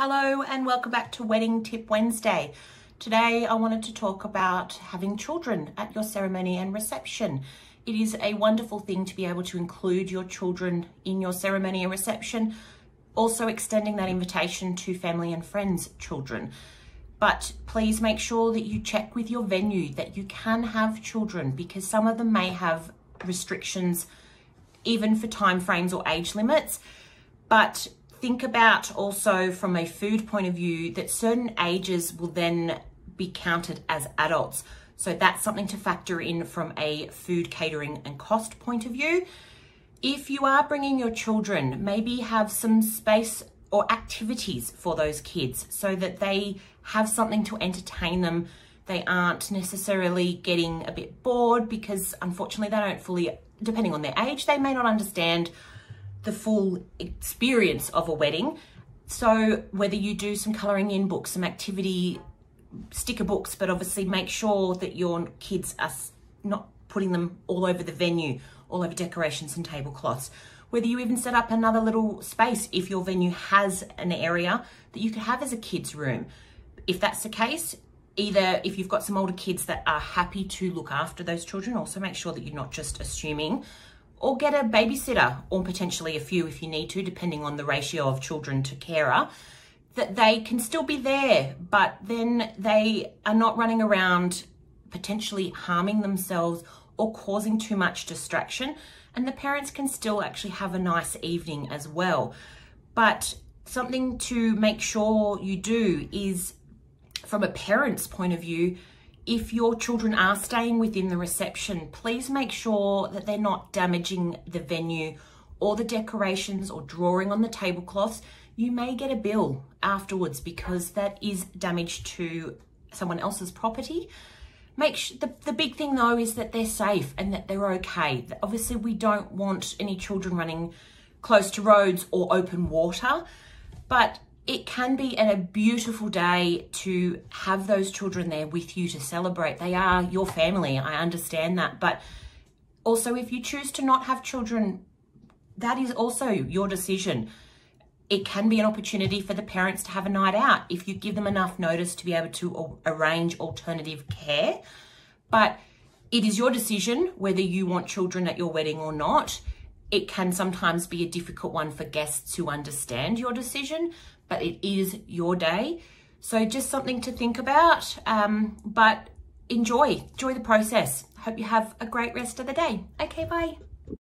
Hello and welcome back to Wedding Tip Wednesday. Today I wanted to talk about having children at your ceremony and reception. It is a wonderful thing to be able to include your children in your ceremony and reception, also extending that invitation to family and friends' children. But please make sure that you check with your venue that you can have children, because some of them may have restrictions even for time frames or age limits. But think about also from a food point of view that certain ages will then be counted as adults. So that's something to factor in from a food catering and cost point of view. If you are bringing your children, maybe have some space or activities for those kids so that they have something to entertain them. They aren't necessarily getting a bit bored, because unfortunately they don't fully, depending on their age, they may not understand the full experience of a wedding. So whether you do some colouring in books, some activity sticker books, but obviously make sure that your kids are not putting them all over the venue, all over decorations and tablecloths. Whether you even set up another little space if your venue has an area that you could have as a kid's room. If that's the case, either if you've got some older kids that are happy to look after those children, also make sure that you're not just assuming, or get a babysitter, or potentially a few if you need to, depending on the ratio of children to carer, that they can still be there, but then they are not running around potentially harming themselves or causing too much distraction, and the parents can still actually have a nice evening as well. But something to make sure you do is, from a parent's point of view, if your children are staying within the reception, please make sure that they're not damaging the venue or the decorations or drawing on the tablecloths. You may get a bill afterwards because that is damage to someone else's property. The big thing though is that they're safe and that they're okay. Obviously we don't want any children running close to roads or open water, but it can be a beautiful day to have those children there with you to celebrate. They are your family, I understand that. But also if you choose to not have children, that is also your decision. It can be an opportunity for the parents to have a night out if you give them enough notice to be able to arrange alternative care. But it is your decision whether you want children at your wedding or not. It can sometimes be a difficult one for guests to understand your decision, but it is your day. So just something to think about, but enjoy the process. Hope you have a great rest of the day. Okay, bye.